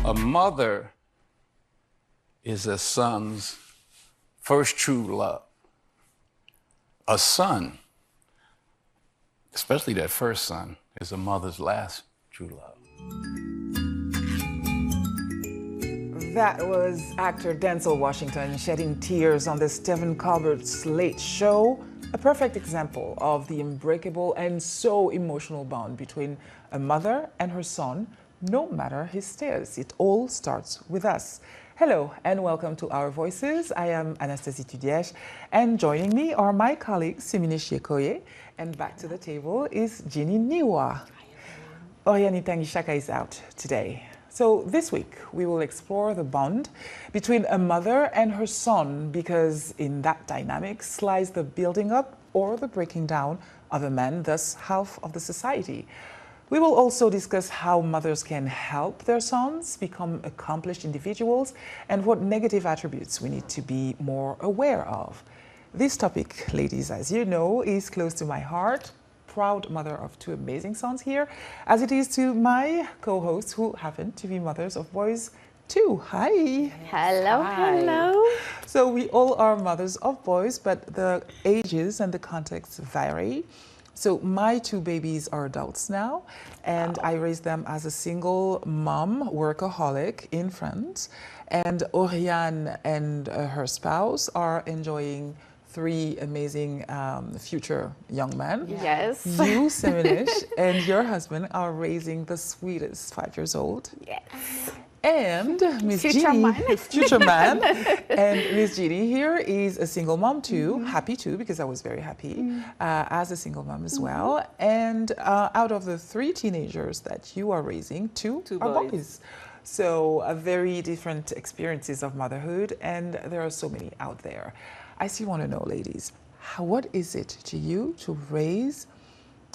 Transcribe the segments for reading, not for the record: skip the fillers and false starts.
A mother is a son's first true love. A son, especially that first son, is a mother's last true love. That was actor Denzel Washington shedding tears on the Stephen Colbert's Late Show, a perfect example of the unbreakable and so emotional bond between a mother and her son, no matter his status. It all starts with us. Hello and welcome to Our Voices. I am Anastasie Tudiesh, and joining me are my colleagues Simine Shiekoye, and back to the table is Ginny Niwa. Oriani Tangishaka is out today. So this week we will explore the bond between a mother and her son, because in that dynamic lies the building up or the breaking down of a man, thus half of the society. We will also discuss how mothers can help their sons become accomplished individuals and what negative attributes we need to be more aware of. This topic, ladies, as you know, is close to my heart. Proud mother of two amazing sons here, as it is to my co-hosts who happen to be mothers of boys too. Hi. Hello, Hi. hello. So we all are mothers of boys, but the ages and the contexts vary. So my two babies are adults now, and I raised them as a single mom, workaholic in France. And Oriane and her spouse are enjoying three amazing future young men. Yes. You, Seminish, and your husband are raising the sweetest 5 years old. Yes. And Miss Future Jeannie, man. future man, and Miss Jeannie here is a single mom too, happy too, because I was very happy as a single mom as well. And out of the three teenagers that you are raising, two are boys. So very different experiences of motherhood, and there are so many out there. I still want to know, ladies, what is it to you to raise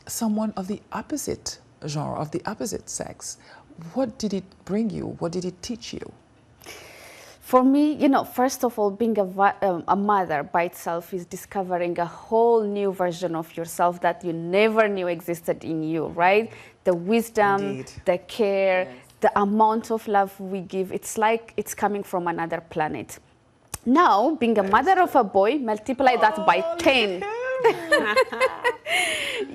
someone of the opposite genre, of the opposite sex? What did it bring you? What did it teach you? For me, first of all, being a mother by itself is discovering a whole new version of yourself that you never knew existed in you, right? The wisdom, Indeed. the care, the amount of love we give, it's like it's coming from another planet. Now, being a mother of a boy, multiply that by 10.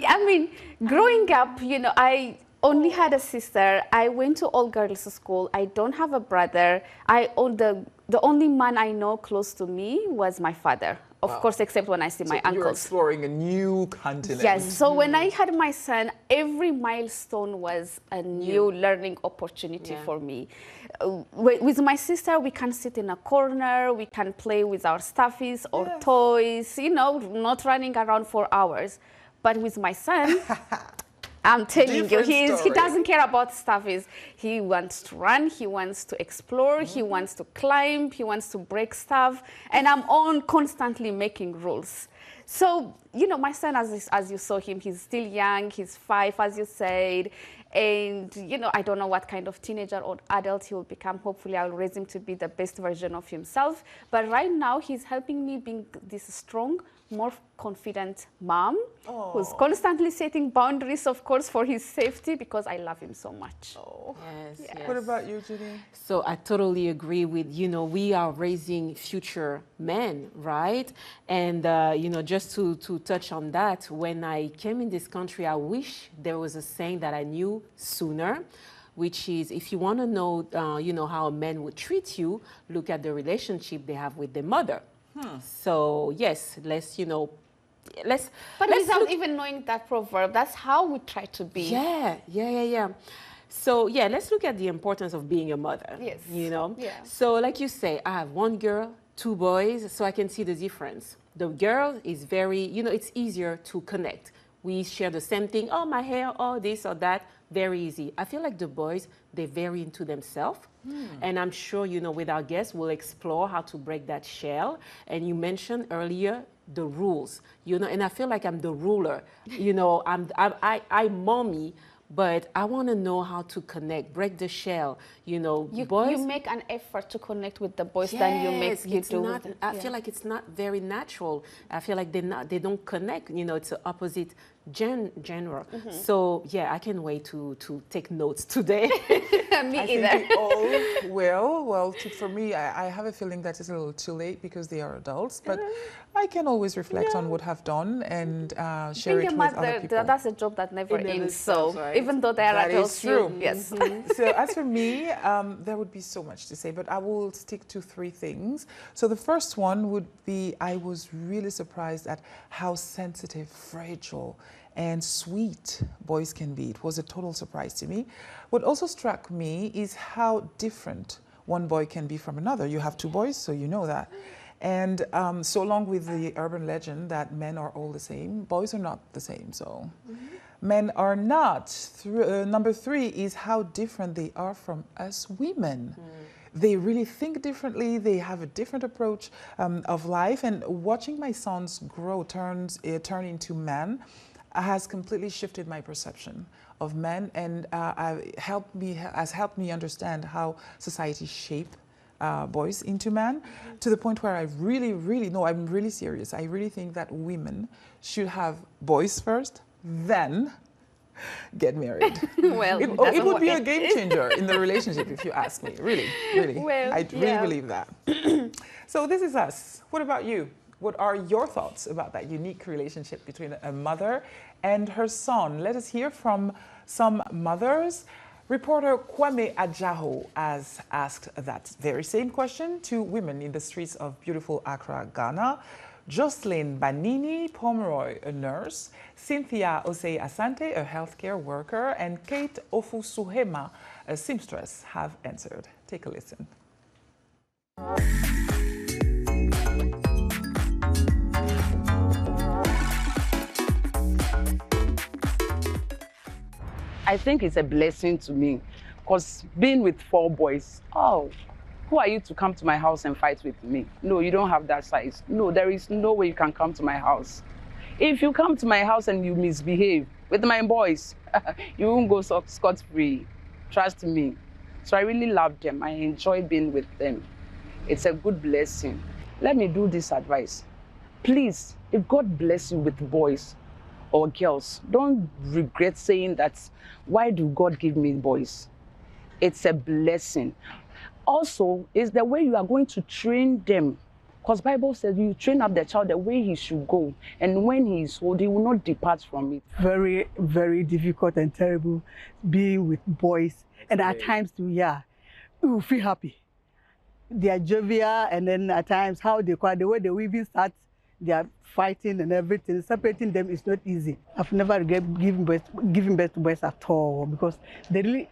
I mean, growing up, I only had a sister. I went to all-girls school. I don't have a brother. The only man I know close to me was my father. Of course, except when I see my uncles. You're exploring a new continent. Yes, so when I had my son, every milestone was a new learning opportunity for me. With my sister, we can sit in a corner, we can play with our stuffies or toys, not running around for hours. But with my son, I'm telling you, he doesn't care about stuffies. He wants to run, he wants to explore, he wants to climb, he wants to break stuff, and I'm on constantly making rules. So, my son, as you saw him, he's still young, he's 5, as you said, and, I don't know what kind of teenager or adult he will become. Hopefully, I'll raise him to be the best version of himself. But right now, he's helping me being this strong, more confident mom who's constantly setting boundaries, of course, for his safety, because I love him so much. Yes. What about you, Judy? So I totally agree with, we are raising future men, right? And, just to touch on that, when I came in this country, I wish there was a saying that I knew sooner, which is, if you want to know, how a man would treat you, look at the relationship they have with their mother. So yes, let's. But without even knowing that proverb, that's how we try to be. Yeah. So yeah, let's look at the importance of being a mother. Yes. Yeah. So like you say, I have one girl, two boys, so I can see the difference. The girl is very, it's easier to connect. We share the same thing. Oh, my hair, oh, this or that. Very easy. I feel like the boys, they're very into themselves. And I'm sure, with our guests, we'll explore how to break that shell. And you mentioned earlier the rules, and I feel like I'm the ruler. I mommy but I want to know how to connect, break the shell. You know, You boys. make an effort to connect with the boys than you make you it's do not. with I feel like it's not very natural. I feel like they don't connect. You know, it's an opposite genre. So yeah, I can wait to take notes today. me I either. think we all will. Well, for me, I have a feeling that it's a little too late because they are adults, but I can always reflect on what I've done and share Being it a with other mother, people. that's a job that never It never ends. stops, So right? even though they are That adults, is true. yes. So as for me, there would be so much to say, but I will stick to three things. So the first one would be I was really surprised at how sensitive, fragile, and sweet boys can be. It was a total surprise to me. What also struck me is how different one boy can be from another. You have two boys, so you know that. And so along with the urban legend that men are all the same, boys are not the same. So men are not. Number three is how different they are from us women. They really think differently. They have a different approach of life. And watching my sons grow, turn into men, has completely shifted my perception of men, and has helped me understand how society shape boys into men, to the point where I really, no, I'm really serious. I really think that women should have boys first, then get married. Well, It would be a game changer in the relationship, if you ask me. Really. Well, I really yeah. believe that. So this is us. What about you? What are your thoughts about that unique relationship between a mother and her son? Let us hear from some mothers. Reporter Kwame Ajaho has asked that very same question to women in the streets of beautiful Accra, Ghana. Jocelyn Banini Pomeroy, a nurse, Cynthia Osei Asante, a healthcare worker, and Kate Ofusuhema, a seamstress, have answered. Take a listen. I think it's a blessing to me, because being with 4 boys, oh, who are you to come to my house and fight with me? No, you don't have that size. No, there is no way you can come to my house. If you come to my house and you misbehave with my boys, you won't go scot-free. Trust me. So I really love them. I enjoy being with them. It's a good blessing. Let me do this advice. Please, if God bless you with boys or girls, don't regret saying that, why do God give me boys? It's a blessing. Also, it's the way you are going to train them. Because Bible says you train up the child the way he should go. And when he is old, he will not depart from it. Very, very difficult and terrible being with boys. And at times, too, yeah, you feel happy. They are jovial, and then at times, how they cry, the way they even start, they are fighting and everything. Separating them is not easy. I've never regret giving birth to boys at all, because they really,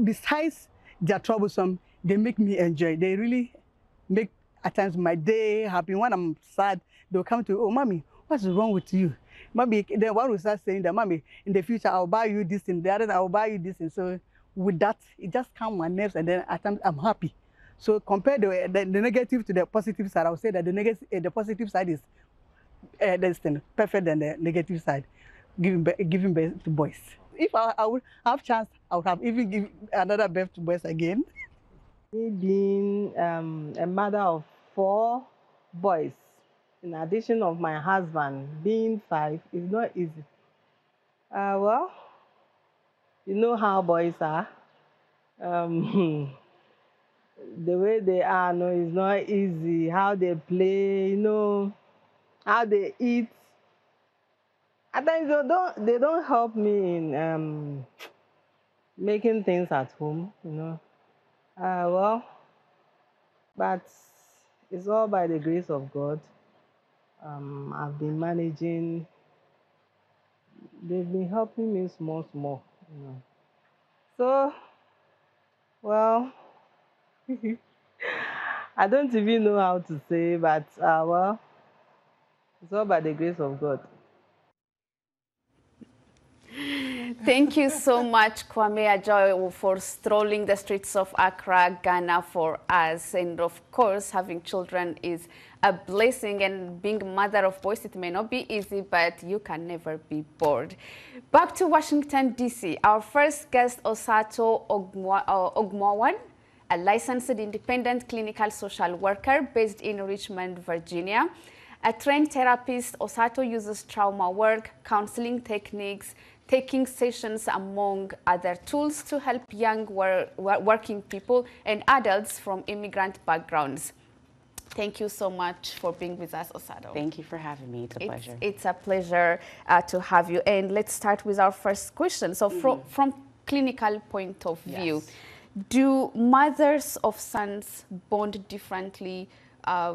besides they're troublesome, they make me enjoy. They really make, at times, my day happy. When I'm sad, they'll come to, oh, mommy, what's wrong with you? Mommy, then one will start saying that, mommy, in the future, I'll buy you this and the other, I'll buy you this. And so with that, it just calms my nerves, and then at times I'm happy. So compare the negative to the positive side, I would say that the positive side is perfect than the negative side, giving birth to boys. If I would have chance, I would have even give another birth to boys again. Me being a mother of 4 boys, in addition of my husband being 5, is not easy. Well, you know how boys are. The way they are, no, is not easy. How they play, you know, how they eat. At times they don't help me in making things at home, you know. Well, but it's all by the grace of God. I've been managing. They've been helping me small, you know. So, well, I don't even know how to say, but well, it's all by the grace of God. Thank you so much, Kwame Ajoy, for strolling the streets of Accra, Ghana for us. And of course, having children is a blessing, and being a mother of boys, it may not be easy, but you can never be bored. Back to Washington, D.C. Our first guest, Osato Egonmwan, a licensed independent clinical social worker based in Richmond, Virginia. A trained therapist, Osato uses trauma work, counseling techniques, taking sessions, among other tools to help young working people and adults from immigrant backgrounds. Thank you so much for being with us, Osato. Thank you for having me. It's a pleasure. It's a pleasure to have you. And let's start with our first question. So from clinical point of view, do mothers of sons bond differently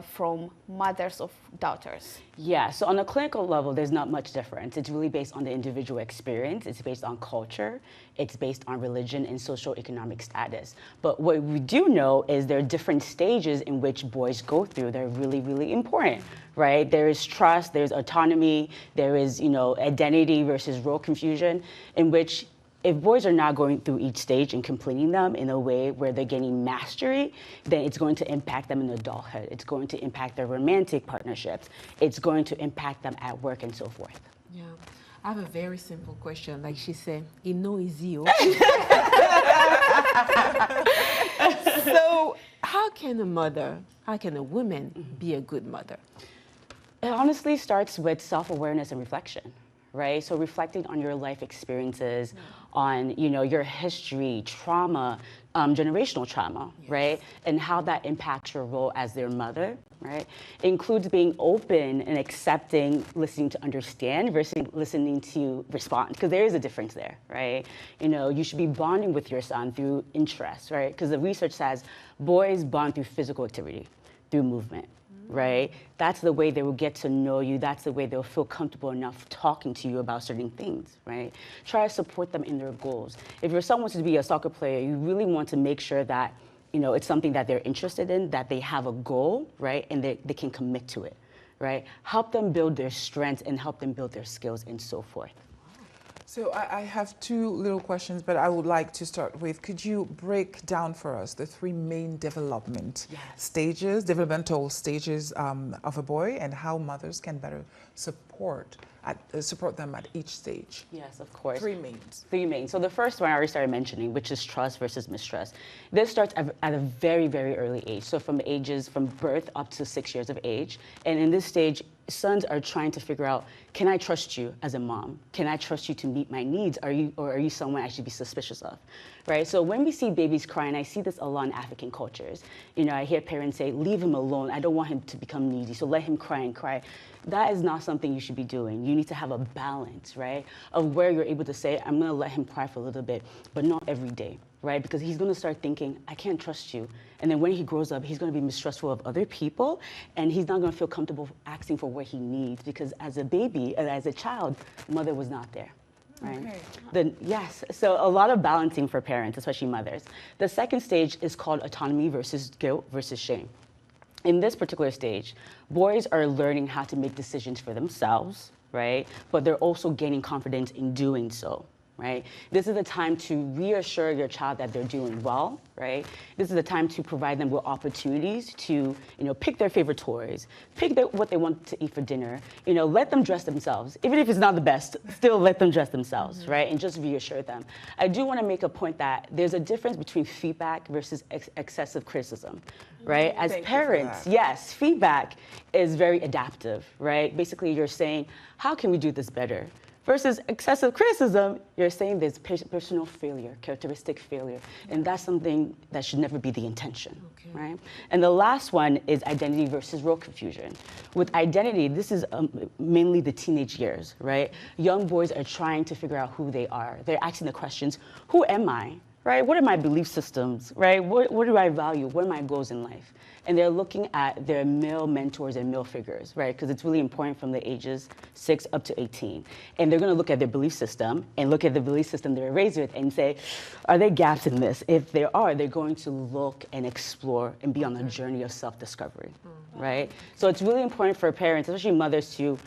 from mothers of daughters? Yeah, so on a clinical level, there's not much difference. It's really based on the individual experience. It's based on culture. It's based on religion and socioeconomic status. But what we do know is there are different stages in which boys go through. They're really, really important, right? There is trust, there's autonomy, there is, identity versus role confusion, in which if boys are not going through each stage and completing them in a way where they're gaining mastery, then it's going to impact them in adulthood. It's going to impact their romantic partnerships. It's going to impact them at work and so forth. Yeah. I have a very simple question. Like she said, it no easy. So how can a woman be a good mother? It honestly starts with self-awareness and reflection, right? So reflecting on your life experiences, on your history, trauma, generational trauma, right? And how that impacts your role as their mother, right? It includes being open and accepting, listening to understand versus listening to respond, because there is a difference there, right? You should be bonding with your son through interest, right? Because the research says boys bond through physical activity, through movement. Right? That's the way they will get to know you. That's the way they'll feel comfortable enough talking to you about certain things, right? Try to support them in their goals. If your son wants to be a soccer player, you really want to make sure that, it's something that they're interested in, that they have a goal, right? And they can commit to it, right? Help them build their strengths and help them build their skills and so forth. So I have two little questions, but I would like to start with, could you break down for us the three main developmental stages of a boy, and how mothers can better support them at each stage? Yes, of course. Three mains. Three mains. So the first one I already started mentioning, which is trust versus mistrust. This starts at a very, very early age. So from birth up to 6 years of age. And in this stage, sons are trying to figure out, can I trust you as a mom? Can I trust you to meet my needs? Are you someone I should be suspicious of? Right? So when we see babies crying, I see this a lot in African cultures. I hear parents say, leave him alone. I don't want him to become needy, so let him cry and cry. That is not something you should be doing. You need to have a balance, right? Of where you're able to say, I'm gonna let him cry for a little bit, but not every day, right? Because he's gonna start thinking, I can't trust you. And then when he grows up, he's gonna be mistrustful of other people, and he's not gonna feel comfortable asking for what he needs, because as a baby, as a child, mother was not there. Right? Okay. Yes, so a lot of balancing for parents, especially mothers. The second stage is called autonomy versus guilt versus shame. In this particular stage, boys are learning how to make decisions for themselves, right? But they're also gaining confidence in doing so, right? This is a time to reassure your child that they're doing well, right? This is a time to provide them with opportunities to, pick their favorite toys, pick what they want to eat for dinner, let them dress themselves. Even if it's not the best, still let them dress themselves, right? And just reassure them. I do want to make a point that there's a difference between feedback versus excessive criticism, right? As parents, yes, feedback is very adaptive, right? Basically, you're saying, how can we do this better? Versus excessive criticism, you're saying there's personal failure, characteristic failure, and that's something that should never be the intention, right? And the last one is identity versus role confusion. With identity, this is mainly the teenage years, right? Young boys are trying to figure out who they are. They're asking the questions, who am I, right? What are my belief systems, right? What do I value? What are my goals in life? And they're looking at their male mentors and male figures, right? Because it's really important from the ages 6 up to 18. And they're going to look at their belief system and look at the belief system they were raised with and say, are there gaps in this? If there are, they're going to look and explore and be on a journey of self-discovery, right? So it's really important for parents, especially mothers, to,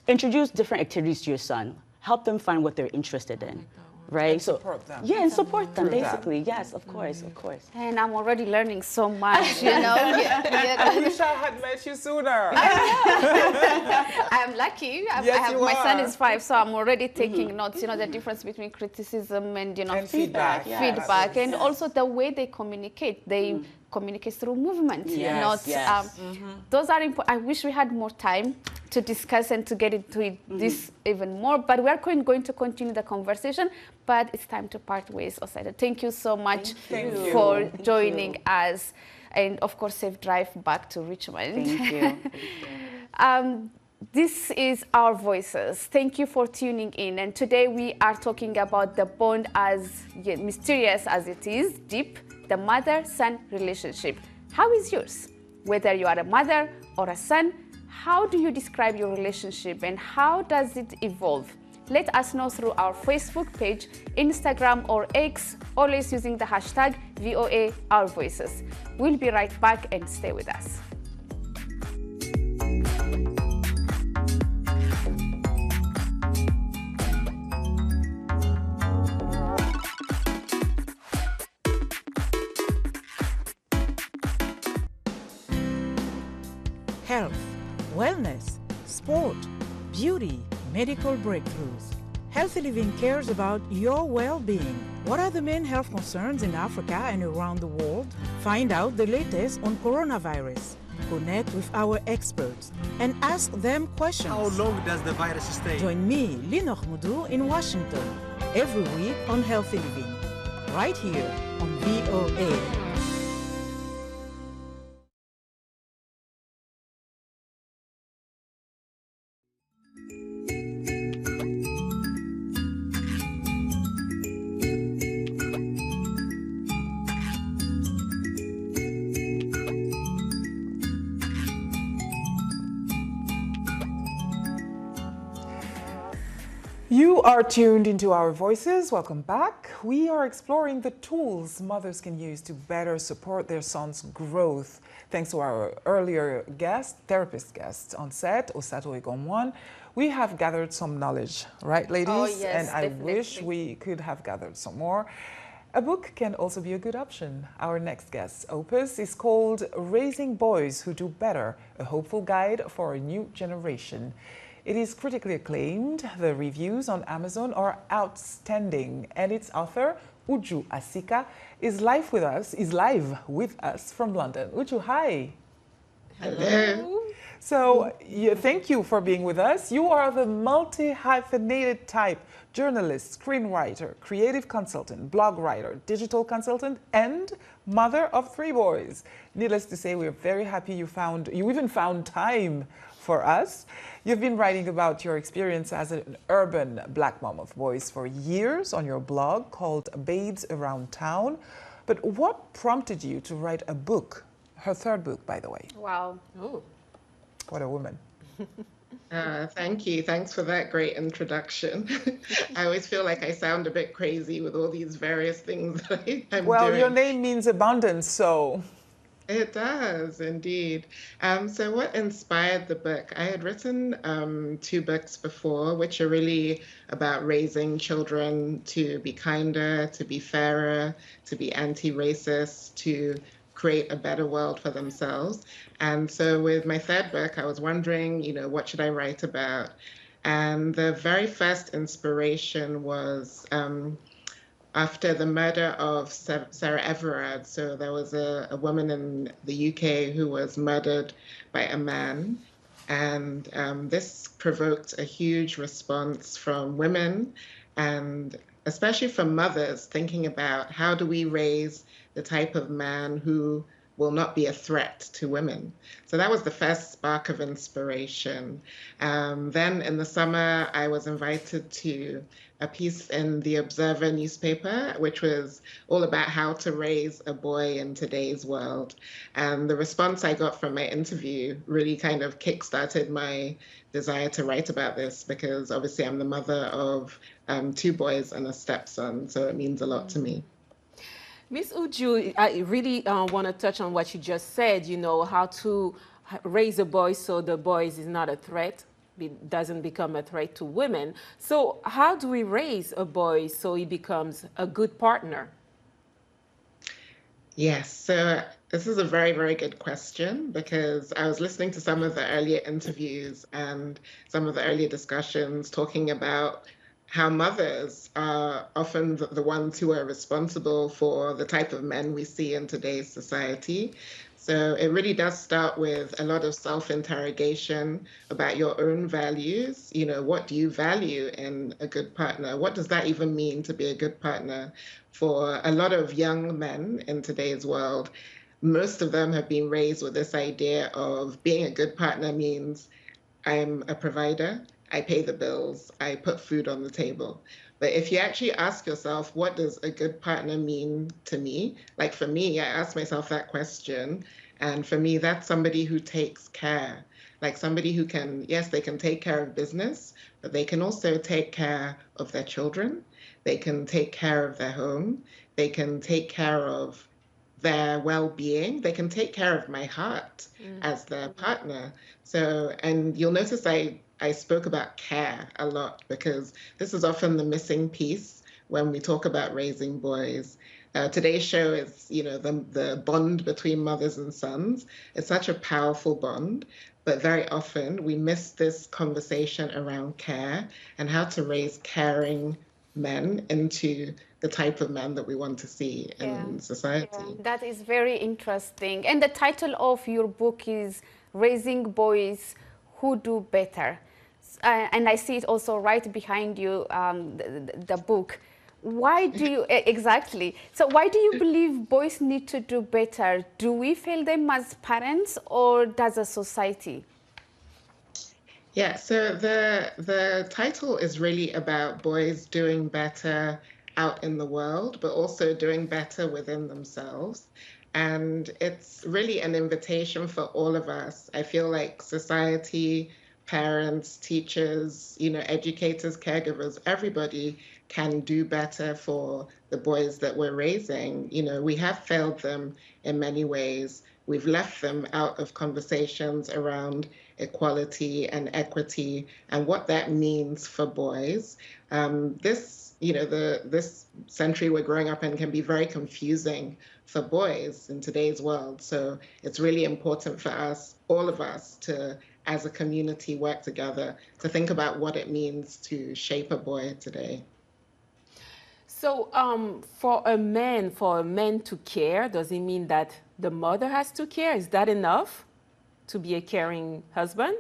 introduce different activities to your son. help them find what they're interested in. Right. And support them. Yeah, and support them, Through that. basically. Yes, of course, of course. And I'm already learning so much, you know. I wish I had met you sooner. I'm lucky. Yes, you my son are. is 5, so I'm already taking notes, you know, the difference between criticism and, you know, And feedback. feedback. And also the way they communicate. They communicate through movement, not... Those are important. I wish we had more time to discuss and to get into this even more, but we are going to continue the conversation, but it's time to part ways, Osato. Thank you so much for joining us, and of course, safe drive back to Richmond. Thank you. This is Our Voices. Thank you for tuning in, and today we are talking about the bond, as mysterious as it is, deep, the mother-son relationship. How is yours? Whether you are a mother or a son, how do you describe your relationship and how does it evolve? Let us know through our Facebook page, Instagram or X, always using the hashtag VOA Our Voices. We'll be right back, and stay with us. Health, wellness, sport, beauty, medical breakthroughs. Healthy Living cares about your well-being. What are the main health concerns in Africa and around the world? Find out the latest on coronavirus. Connect with our experts and ask them questions. How long does the virus stay? Join me, Linor Mudu, in Washington, every week on Healthy Living, right here on VOA. You are tuned into Our Voices. Welcome back. We are exploring the tools mothers can use to better support their son's growth. Thanks to our earlier guest, therapist guest on set, Osato Egonmwan, we have gathered some knowledge, right, ladies? Oh, yes, and I definitely. wish we could have gathered some more. A book can also be a good option. Our next guest's opus is called Raising Boys Who Do Better, a hopeful guide for a new generation. It is critically acclaimed. The reviews on Amazon are outstanding, and its author, Uju Asika, is live with us from London. Uju, hi. Hello. So, thank you for being with us. You are the multi-hyphenated type: journalist, screenwriter, creative consultant, blog writer, digital consultant, and mother of 3 boys. Needless to say, we're very happy you even found time for us. You've been writing about your experience as an urban black mom of boys for years on your blog called Babes Around Town. But what prompted you to write a book? Her 3rd book, by the way. Wow. Oh, What a woman. thank you. Thanks for that great introduction. I always feel like I sound a bit crazy with all these various things that I'm Well, doing. your name means abundance, so... It does, indeed. So what inspired the book? I had written 2 books before, which are really about raising children to be kinder, to be fairer, to be anti-racist, to create a better world for themselves. And so with my 3rd book, I was wondering, what should I write about? And the very first inspiration was after the murder of Sarah Everard. So there was a woman in the UK who was murdered by a man. And this provoked a huge response from women, and especially from mothers, thinking about how do we raise the type of man who will not be a threat to women. So that was the first spark of inspiration. Then in the summer, I was invited to a piece in the Observer newspaper, which was all about how to raise a boy in today's world. And the response I got from my interview really kind of kickstarted my desire to write about this, because obviously I'm the mother of 2 boys and a stepson, so it means a lot to me. Miss Uju, I really want to touch on what you just said, how to raise a boy so the boy is not a threat doesn't become a threat to women. So how do we raise a boy so he becomes a good partner? Yes, so this is a very, very good question because I was listening to some of the earlier interviews and some of the earlier discussions talking about how mothers are often the ones who are responsible for the type of men we see in today's society. So it really does start with a lot of self-interrogation about your own values. You know, what do you value in a good partner? What does that even mean to be a good partner? For a lot of young men in today's world, most of them have been raised with this idea of being a good partner means I'm a provider, I pay the bills, I put food on the table. But if you actually ask yourself, what does a good partner mean to me? Like for me, I ask myself that question. And for me, that's somebody who takes care. Like somebody who can, yes, they can take care of business, but they can also take care of their children. They can take care of their home. They can take care of their well-being. They can take care of my heart as their partner. So, and you'll notice I spoke about care a lot because this is often the missing piece when we talk about raising boys. Today's show is, you know, the bond between mothers and sons. It's such a powerful bond, but very often we miss this conversation around care and how to raise caring men into the type of men that we want to see in society. Yeah, that is very interesting. And the title of your book is Raising Boys Who Do Better. And I see it also right behind you, the book. Why do you, exactly. So why do you believe boys need to do better? Do we fail them as parents or does a society? Yeah, so the title is really about boys doing better out in the world, but also doing better within themselves. And it's really an invitation for all of us. I feel like society, parents, teachers, you know, educators, caregivers, everybody can do better for the boys that we're raising. You know, we have failed them in many ways. We've left them out of conversations around equality and equity and what that means for boys. This century we're growing up in can be very confusing for boys in today's world. So it's really important for us, all of us, to, as a community, work together to think about what it means to shape a boy today. So for a man to care, does it mean that the mother has to care? Is that enough to be a caring husband?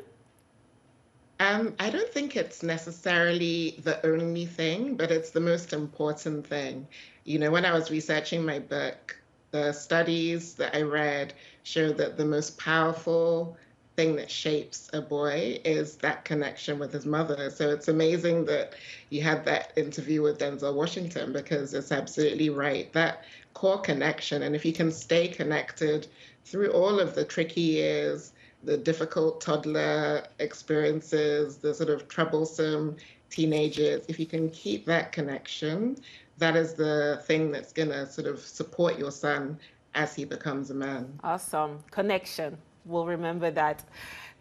I don't think it's necessarily the only thing, but it's the most important thing. You know, when I was researching my book, the studies that I read showed that the most powerful thing that shapes a boy is that connection with his mother. So it's amazing that you had that interview with Denzel Washington because it's absolutely right. That core connection, and if you can stay connected through all of the tricky years, the difficult toddler experiences, the sort of troublesome teenagers, if you can keep that connection, that is the thing that's going to sort of support your son as he becomes a man. Awesome. Connection. We'll remember that.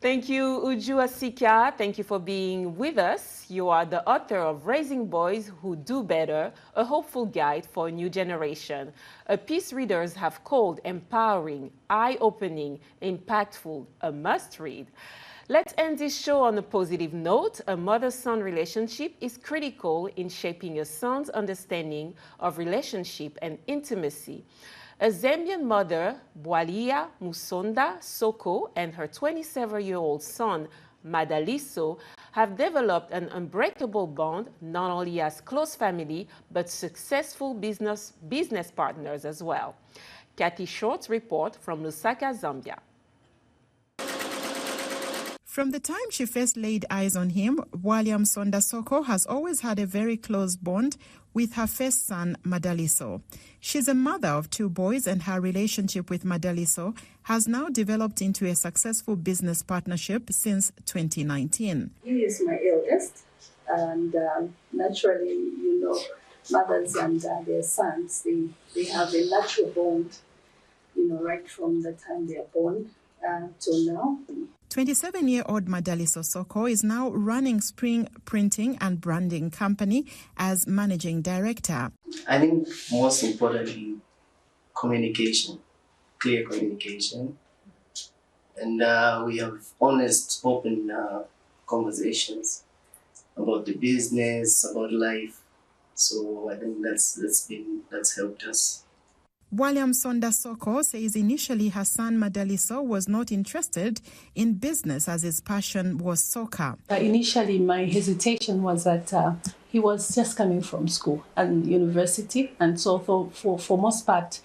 Thank you, Uju Asika. Thank you for being with us. You are the author of Raising Boys Who Do Better, a hopeful guide for a new generation. A piece readers have called empowering, eye-opening, impactful, a must-read. Let's end this show on a positive note. A mother-son relationship is critical in shaping a son's understanding of relationship and intimacy. A Zambian mother, Bwalia Musonda Soko, and her 27-year-old son, Madaliso, have developed an unbreakable bond, not only as close family, but successful business partners as well. Kathy Short's report from Lusaka, Zambia. From the time she first laid eyes on him, Bwalia Musonda Soko has always had a very close bond with her first son, Madaliso. She's a mother of 2 boys, and her relationship with Madaliso has now developed into a successful business partnership since 2019. He is my eldest, and naturally, you know, mothers and their sons, they have a natural bond, you know, right from the time they are born till now. 27-year-old Madaliso Soko is now running Spring Printing and Branding Company as managing director. I think most importantly, communication, clear communication. And we have honest, open conversations about the business, about life. So I think that's helped us. William Sonda Soko says initially her son Madaliso was not interested in business as his passion was soccer. Initially, my hesitation was that he was just coming from school and university, and so for most part,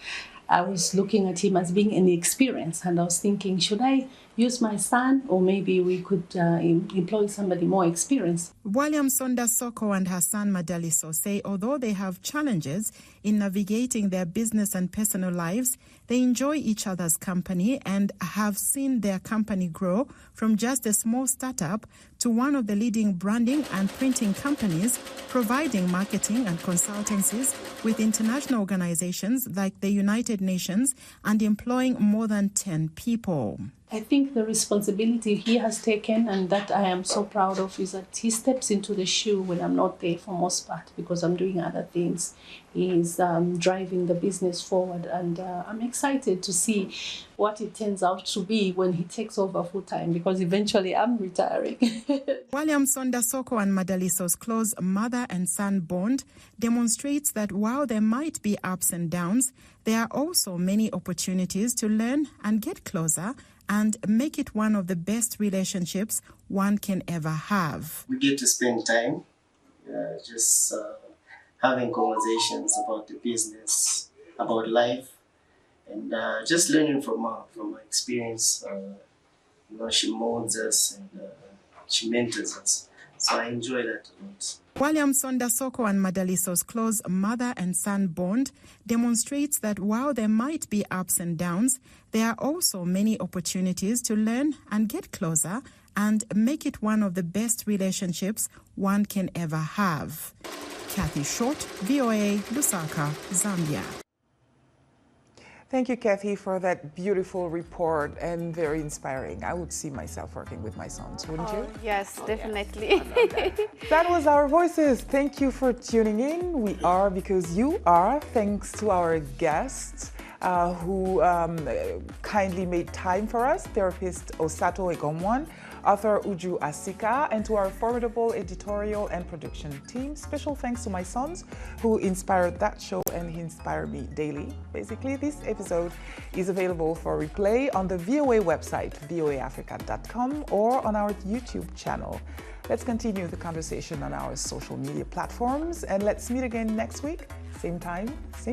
I was looking at him as being inexperienced, and I was thinking, should I use my son, or maybe we could employ somebody more experienced? William Sonda Soko and her son Madaliso say although they have challenges in navigating their business and personal lives, they enjoy each other's company and have seen their company grow from just a small startup to one of the leading branding and printing companies, providing marketing and consultancies with international organizations like the United Nations and employing more than 10 people. I think the responsibility he has taken and that I am so proud of is that he steps into the shoe when I'm not there for most part because I'm doing other things. He is driving the business forward, and I'm excited to see what it turns out to be when he takes over full time, because eventually I'm retiring. William Sonda Soko and Madaliso's close mother and son bond demonstrates that while there might be ups and downs, there are also many opportunities to learn and get closer and make it one of the best relationships one can ever have. We get to spend time just having conversations about the business, about life, and just learning from her experience. She molds us and she mentors us. So I enjoy that a lot. William Sonda Soko and Madaliso's close mother and son bond demonstrates that while there might be ups and downs, there are also many opportunities to learn and get closer and make it one of the best relationships one can ever have. Kathy Short, VOA, Lusaka, Zambia. Thank you, Kathy, for that beautiful report and very inspiring. I would see myself working with my sons, wouldn't you? Yes, definitely. That was Our Voices. Thank you for tuning in. We are because you are, thanks to our guests who kindly made time for us, therapist Osato Egonmwan, author Uju Asika, and to our formidable editorial and production team. Special thanks to my sons who inspired that show, and he inspired me daily. Basically, this episode is available for replay on the VOA website, voaafrica.com, or on our YouTube channel. Let's continue the conversation on our social media platforms, and let's meet again next week, same time, same